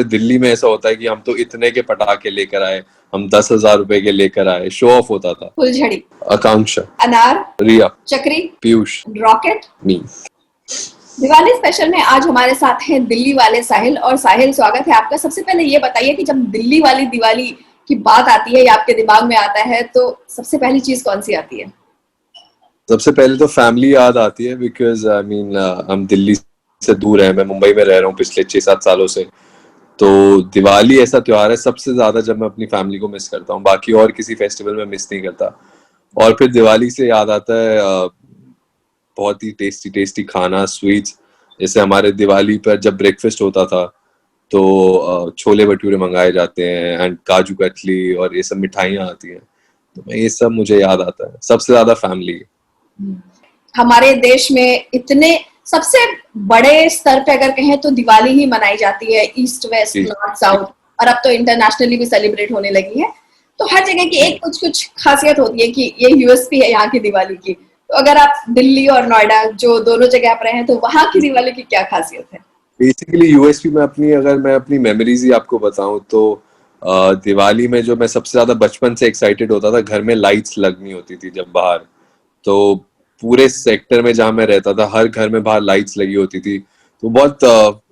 दिल्ली में ऐसा होता है कि हम तो इतने के पटाखे लेकर आए, हम 10,000 रुपए के लेकर आए, शो ऑफ होता था। फुलझड़ी, आकांक्षा, अनार, रिया, चक्री, पीयूष, रॉकेट। मी। दिवाली स्पेशल में आज हमारे साथ हैं दिल्ली वाले साहिल। और साहिल, स्वागत है आपका। सबसे पहले ये बताइए कि जब दिल्ली वाली दिवाली की बात आती है या आपके दिमाग में आता है तो सबसे पहली चीज कौन सी आती है? सबसे पहले तो फैमिली याद आती है, बिकॉज आई मीन हम दिल्ली से दूर हैं, मैं मुंबई में रह रहा हूँ पिछले 6-7 सालों से। तो दिवाली ऐसा त्योहार है सबसे ज्यादा जब मैं अपनी फैमिली को मिस करता हूँ, बाकी और किसी फेस्टिवल में मिस नहीं करता। और फिर दिवाली से याद आता है बहुत ही टेस्टी टेस्टी खाना, स्वीट्स। जैसे हमारे दिवाली पर जब ब्रेकफास्ट होता था तो छोले भटूरे मंगाए जाते हैं एंड काजू कतली और ये सब मिठाइयाँ आती हैं। तो मैं ये सब मुझे याद आता है, सबसे ज्यादा फैमिली। हमारे देश में इतने सबसे बड़े स्तर पे अगर कहें तो दिवाली ही मनाई जाती है, ईस्ट वेस्ट जी नॉर्थ साउथ। और अब तो इंटरनेशनली भी सेलिब्रेट होने लगी है। तो हर जगह की जी। एक कुछ कुछ खासियत होती है कि ये यूएसपी है यहाँ की दिवाली की। तो अगर आप दिल्ली और नोएडा, जो दोनों जगह आप रहे हैं, तो वहाँ की दिवाली की क्या खासियत है? बेसिकली यूएसपी में अगर मैं अपनी मेमोरीज ही आपको बताऊं तो दिवाली में जो मैं सबसे ज्यादा बचपन से एक्साइटेड होता था, घर में लाइट्स लगनी होती थी जब बाहर। तो पूरे सेक्टर में जहाँ मैं रहता था हर घर में बाहर लाइट्स लगी होती थी। तो बहुत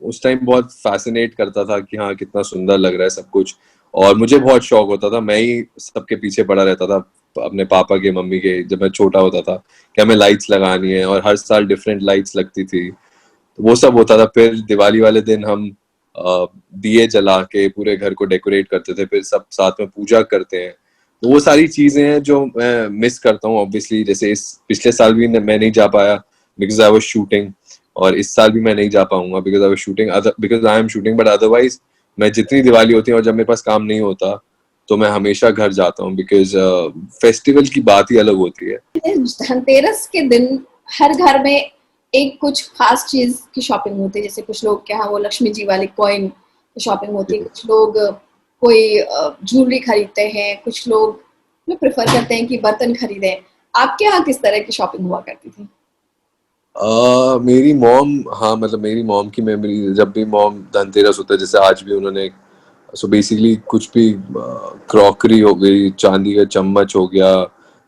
उस टाइम बहुत फैसिनेट करता था कि हाँ कितना सुंदर लग रहा है सब कुछ। और मुझे बहुत शौक होता था, मैं ही सबके पीछे पड़ा रहता था अपने पापा के मम्मी के, जब मैं छोटा होता था कि हमें लाइट्स लगानी है और हर साल डिफरेंट लाइट्स लगती थी। तो वो सब होता था। फिर दिवाली वाले दिन हम दिए जला के पूरे घर को डेकोरेट करते थे, फिर सब साथ में पूजा करते हैं। तो वो सारी चीजें हैं जो मैं मिस करता हूँ ऑब्वियसली। जैसे इस पिछले साल भी मैं नहीं जा पाया बिकॉज आई वाज शूटिंग, और इस साल भी मैं नहीं जा पाऊंगा because I was shooting, because I am shooting. But otherwise मैं जितनी दिवाली होती है और जब मेरे पास काम नहीं होता तो मैं हमेशा घर जाता हूँ, बिकॉज फेस्टिवल की बात ही अलग होती है। धनतेरस के दिन हर घर में एक कुछ खास चीज की शॉपिंग होती है। जैसे कुछ लोग के यहाँ वो लक्ष्मी जी वाली कॉइन की शॉपिंग होती है, कुछ लोग कोई ज्वेलरी खरीदते हैं, कुछ लोग प्रेफर करते हैं कि बर्तन खरीदें। आपके यहाँ किस तरह की शॉपिंग हुआ करती थी? मेरी मॉम, हाँ मतलब मेरी मॉम की मेमोरी, जब भी मॉम धनतेरस होता है, जैसे आज भी उन्होंने, सो बेसिकली कुछ भी क्रॉकरी हो गई, चांदी का चम्मच हो गया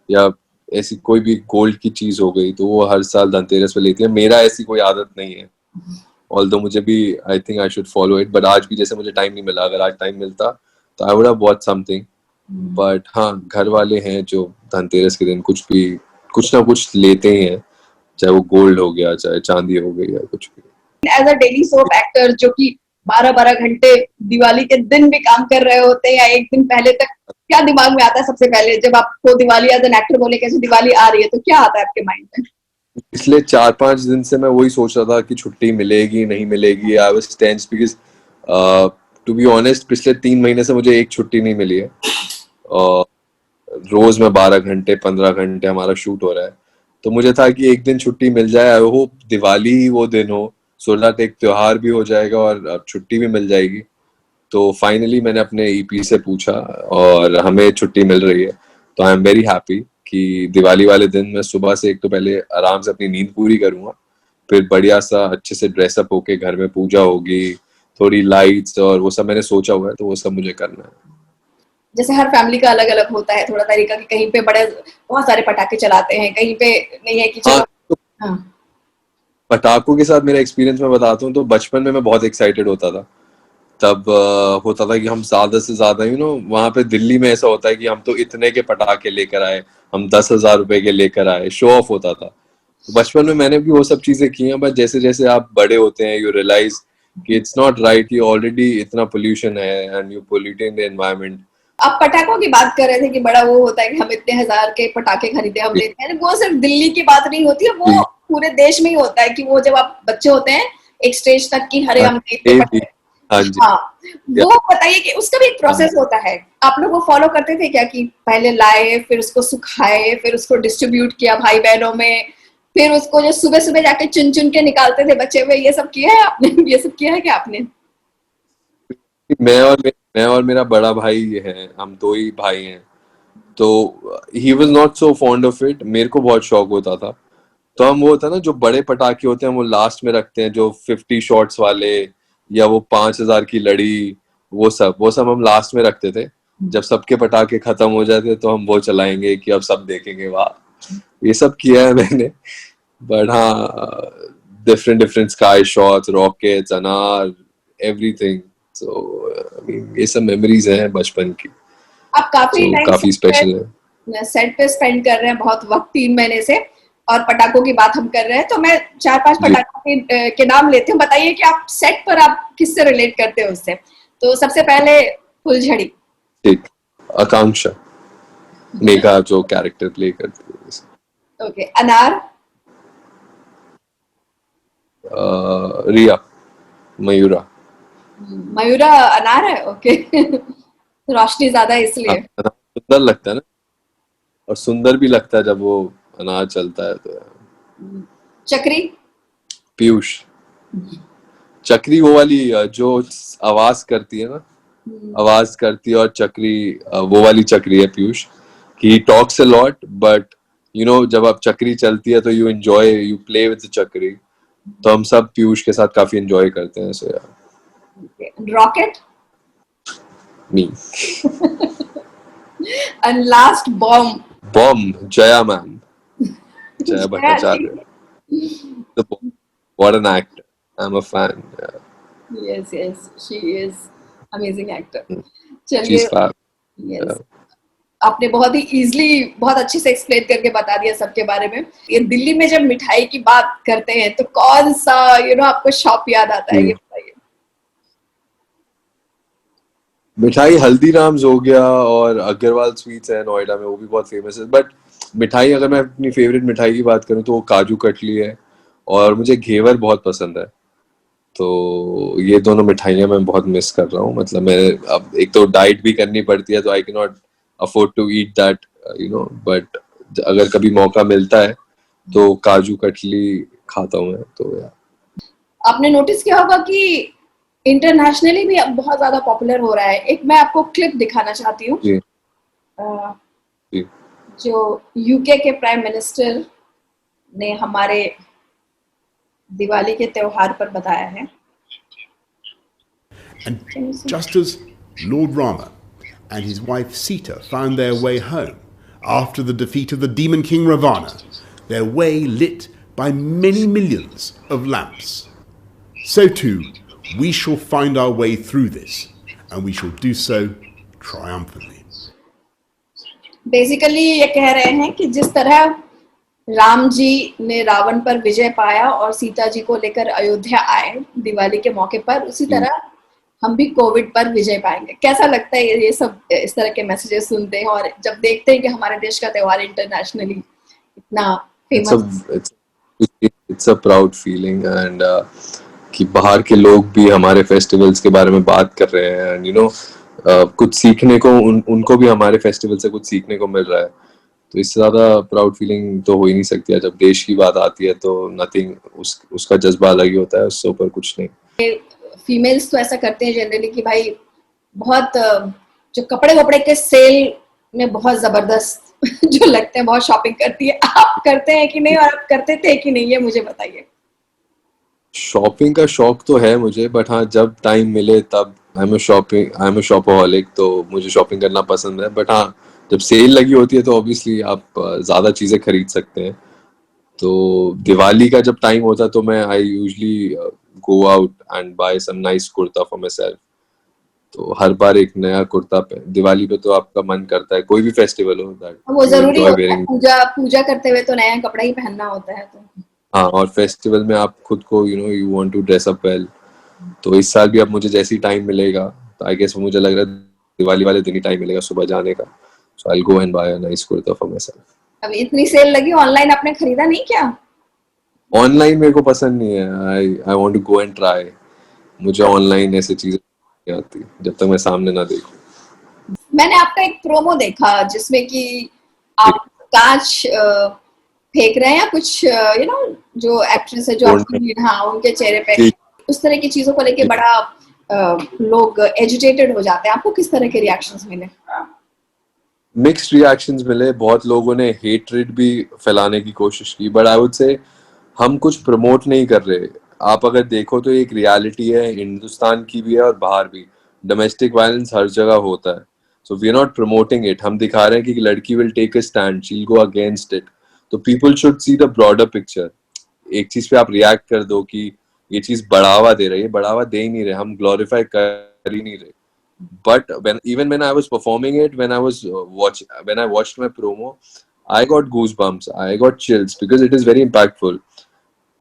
या ऐसी कोई भी गोल्ड की चीज हो गई, तो वो हर साल धनतेरस पे लेती है। मेरा ऐसी कोई आदत नहीं है, ऑल्दो मुझे भी I think I should follow it, but आज भी जैसे मुझे टाइम नहीं मिला, अगर आज टाइम मिलता तो I would have bought something. But हाँ, घर वाले हैं जो धनतेरस के दिन कुछ भी कुछ ना कुछ लेते ही हैं, चाहे वो गोल्ड हो गया, चाहे चांदी हो गई या कुछ भी। As a daily soap actor जो कि 12-12 घंटे दिवाली के दिन भी काम कर रहे होते हैं या एक दिन पहले तक, क्या दिमाग में आता है सबसे पहले जब आपको दिवाली एज एन एक्टर बोले कैसे दिवाली आ रही है, तो क्या आता है आपके माइंड में? पिछले 4-5 दिन से मैं वही सोच रहा था कि छुट्टी मिलेगी नहीं मिलेगी। I was tense because to be honest पिछले 3 महीने से मुझे एक छुट्टी नहीं मिली है। और रोज में 12 घंटे 15 घंटे हमारा शूट हो रहा है। तो मुझे था कि एक दिन छुट्टी मिल जाए, आई होप दिवाली ही वो दिन हो, सो दैट एक त्योहार भी हो जाएगा और छुट्टी भी मिल जाएगी। तो फाइनली मैंने अपने ईपी से पूछा और हमें छुट्टी मिल रही है। तो आई एम वेरी हैप्पी कि दिवाली वाले दिन मैं सुबह से एक तो पहले आराम से अपनी नींद पूरी करूंगा, फिर बढ़िया सा अच्छे से ड्रेसअप होके घर में पूजा होगी, थोड़ी लाइट्स और वो सब मैंने सोचा हुआ है, तो वो सब मुझे करना है। जैसे हर फैमिली का अलग अलग होता है थोड़ा तरीका, कि कहीं पे बड़े बहुत सारे पटाखे चलाते हैं, कहीं पे नहीं है कि हाँ, चलो। तो हाँ। पटाखों के साथ मेरा एक्सपीरियंस मैं बताता हूँ। तो बचपन में मैं बहुत एक्साइटेड होता था। तब होता था कि हम ज्यादा से ज्यादा वहां पे दिल्ली में ऐसा होता है कि हम तो इतने के पटाखे लेकर आए, हम 10,000 रुपए के लेकर आए, शो ऑफ होता था। तो बचपन में मैंने भी वो सब चीजें की हैं, बट जैसे जैसे आप बड़े होते हैं यू रियलाइज कि इट्स नॉट राइट, कि ऑलरेडी इतना पोल्यूशन है and you polluting the environment. आप पटाखों की बात कर रहे थे कि बड़ा वो होता है कि हम इतने हजार के पटाखे खरीदे, हम लेते हैं। वो सिर्फ दिल्ली की बात नहीं होती है, वो पूरे देश में ही होता है कि वो जब आप बच्चे होते हैं एक स्टेज तक की, हरे हम इतने ये भी, पटाखे। हाँ जी। हाँ। या, वो बताइए कि उसका भी एक प्रोसेस होता है। आप लोग वो फॉलो करते थे क्या, कि पहले लाए, फिर उसको सुखाए, फिर उसको डिस्ट्रीब्यूट किया भाई बहनों में, फिर उसको जो सुबह सुबह जाके चुन चुन के निकालते थे बच्चे हुए, ये सब किया है आपने? ये सब किया है क्या आपने? मैं और मेरा बड़ा भाई है, हम दो ही भाई हैं। तो he was not so fond of it, मेरे को बहुत शौक होता था। तो हम वो होता है ना, जो बड़े पटाखे होते हैं वो लास्ट में रखते हैं, जो 50 शॉट्स वाले, या वो 5,000 की लड़ी, वो सब हम लास्ट में रखते थे। जब सबके पटाखे खत्म हो जाते तो हम वो चलाएंगे कि अब सब देखेंगे, वाह। ये सब किया है मैंने। बट हाँ, different different sky shots, rockets, अनार, एवरीथिंग। सो आई मीन ये सब मेमोरीज हैं बचपन की, आप काफी जो टाइम काफी स्पेशल है। सेट पे स्पेंड कर रहे हैं, बहुत वक्त, 3 महीने से, और पटाखों की बात हम कर रहे हैं, तो मैं 4-5 जी, पटाखों के नाम लेती हूँ। बताइए कि आप सेट पर आप किससे रिलेट करते हो उससे। तो सबसे पहले फुलझड़ी। ठीक। आकांक्षा, मेघा जो कैरेक्टर प्ले करती है। ओके, अनार। रिया, मयूरा। मयूरा अनार है, ओके। रोशनी ज्यादा है हाँ, इसलिए। सुंदर लगता है ना, और सुंदर भी लगता है जब वो अनार चलता है तो। चक्री। पीयूष। चक्री वो वाली जो आवाज करती है ना, आवाज करती है, और चक्री वो वाली चक्री है Piyush. He talks a lot, but जब आप चक्री चलती है तो यू प्ले विद द चक्री। तो हम सब पीयूष के साथ काफी एंजॉय करते हैं, सो यार। Rocket. Me. And last bomb. Bomb, Jaya ma'am, Jaya Jaya ji. Bhattacharya. The bomb. What an actor. I'm a fan. Yeah. Yes yes, she is amazing actor. She's चलिए। fab. Yes, Yeah. आपने बहुत ही इजीली, बहुत अच्छे से एक्सप्लेन करके बता दिया सबके बारे में। ये दिल्ली में जब मिठाई की बात करते हैं तो कौन सा आपको शॉप याद आता है, ये जी। बताइए। मिठाई हल्दीराम्स हो गया, और अग्रवाल स्वीट्स है नोएडा में, वो भी बहुत फेमस है। बट मिठाई, अगर मैं अपनी फेवरेट मिठाई की बात करूँ तो वो काजू कतली है, और मुझे घेवर बहुत पसंद है। तो ये दोनों मिठाइयाँ मैं बहुत मिस कर रहा हूँ। मतलब मैं अब एक तो डाइट भी करनी पड़ती है, तो I can not afford to eat that, but अगर कभी मौका मिलता है तो काजू कतली खाता हूँ मैं, तो यार। आपने नोटिस किया होगा कि इंटरनेशनली भी अब बहुत ज्यादा पॉपुलर हो रहा है। एक मैं आपको क्लिप दिखाना चाहती हूँ। जी। अ, जी। जो यूके के प्राइम मिनिस्टर ने हमारे दिवाली के त्योहार पर बताया है। And just as Lord Rama and his wife Sita found their way home after the defeat of the demon king Ravana, their way lit by many millions of lamps, so too we shall find our way through this, and we shall do so triumphantly. Basically ये कह रहे हैं कि जिस तरह राम जी ने रावण पर विजय पाया और सीता जी को लेकर अयोध्या आए दिवाली के मौके पर, उसी जी। तरह हम भी कोविड पर विजय पाएंगे। कैसा लगता है ये सब इस तरह के मैसेजेस सुनते हैं और जब देखते हैं कि हमारे देश का त्योहार इंटरनेशनली इतना It's a famous. it's it's a proud feeling, and कि बाहर के लोग भी हमारे फेस्टिवल्स के बारे में बात कर रहे हैं, एंड कुछ सीखने को, उनको भी हमारे फेस्टिवल से कुछ सीखने को मिल रहा है। तो इससे ज्यादा प्राउड फीलिंग तो हो ही नहीं सकती है। जब देश की बात आती है तो नथिंग, उसका जज्बा अलग ही होता है, उससे ऊपर कुछ नहीं। फीमेल्स तो ऐसा करते हैं जनरली कि भाई बहुत जो कपड़े वपड़े के सेल में बहुत जबरदस्त जो लगते हैं, बहुत शॉपिंग करती है। आप करते हैं कि नहीं, और आप करते थे कि नहीं, ये मुझे बताइए। शॉपिंग का शौक तो है मुझे, बट हाँ, जब टाइम मिले तब आई एम अ शॉपaholic, तो मुझे शॉपिंग करना पसंद है। बट हाँ, जब सेल लगी होती है तो ऑब्वियसली आप ज्यादा चीजें खरीद सकते हैं। तो दिवाली का जब टाइम होता है तो मैं I usually go out and buy some nice kurta for my self. तो हर बार एक नया कुर्ता पे दिवाली पे तो आपका मन करता है, कोई भी फेस्टिवल हो, दैट वो यू जरूरी एंजॉय होता है, वेयरिंग। पूजा पूजा करते हुए तो नया कपड़ा ही पहनना होता है। तो हाँ, और फेस्टिवल में आप खुद को you want to dress up well. तो इस साल भी अब मुझे जैसे ही टाइम मिलेगा, तो आई गेस मुझे लग रहा है दिवाली वाले दिन ही टाइम मिलेगा सुबह जाने का। So I will go and buy a nice kurta for my self. अभी इतनी सेल लगी, ऑनलाइन आपने खरीदा नहीं क्या? ऑनलाइन मेरे को पसंद नहीं है। I want to go and try. मुझे ऑनलाइन ऐसी चीजें नहीं आती जब तक मैं सामने ना देखूं। मैंने आपका एक प्रोमो देखा जिसमें कि आप कांच फेंक रहे हैं, या कुछ जो एक्ट्रेस है जो आपकी लीड, हाँ, उनके चेहरे पे जी। उस तरह की चीजों को लेके बड़ा लोग एजिटेटेड हो जाते हैं। आपको किस तरह के रिएक्शंस मिले? मिक्स्ड रिएक्शंस मिले, बहुत लोगों ने हेट्रेड भी फैलाने की कोशिश की, बट आई वुड से हम कुछ प्रमोट नहीं कर रहे। आप अगर देखो तो एक रियलिटी है, हिंदुस्तान की भी है और बाहर भी। डोमेस्टिक वायलेंस हर जगह होता है। So we are not promoting it, हम दिखा रहे हैं कि लड़की will take a stand, she will go against it. तो people should see the broader picture. एक चीज पे आप रिएक्ट कर दो कि ये चीज बढ़ावा दे रही है, बढ़ावा दे ही नहीं रहे, हम ग्लोरीफाई कर ही नहीं रहे। But when I was performing it, when I watched my promo, I got goosebumps, I got chills because it is very impactful.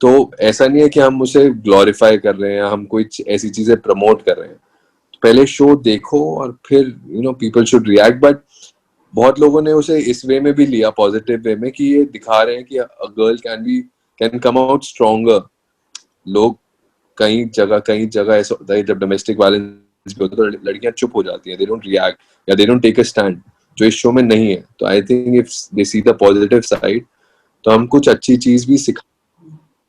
तो ऐसा नहीं है कि हम उसे ग्लोरीफाई कर रहे हैं, हम कोई ऐसी चीजें प्रमोट कर रहे हैं। तो पहले शो देखो और फिर पीपल शुड रिएक्ट। बट बहुत लोगों ने उसे इस वे में भी लिया, पॉजिटिव वे में, कि ये दिखा रहे हैं कि a girl can come out stronger. लोग कई जगह ऐसा होता है जब डोमेस्टिक वायलेंस भी होता है तो लड़कियां चुप हो जाती हैं, दे डोंट रिएक्ट या they don't take a stand, जो इस शो में नहीं है। तो I think if they see the positive side तो हम कुछ अच्छी चीज भी सिखा।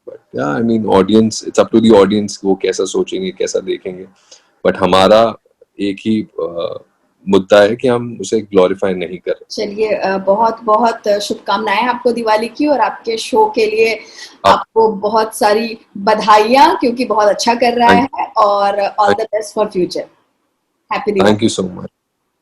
But yeah I mean audience, it's up to the audience, वो कैसा सोचेंगे, कैसा देखेंगे। बट हमारा एक ही मुद्दा है कि हम उसे ग्लोरीफाई नहीं कर रहे। चलिए, बहुत बहुत शुभकामनाएं आपको दिवाली की, और आपके शो के लिए आपको बहुत सारी बधाइयां, क्योंकि बहुत अच्छा कर रहा है, और all the best for future. Happy Diwali. Thank you so much.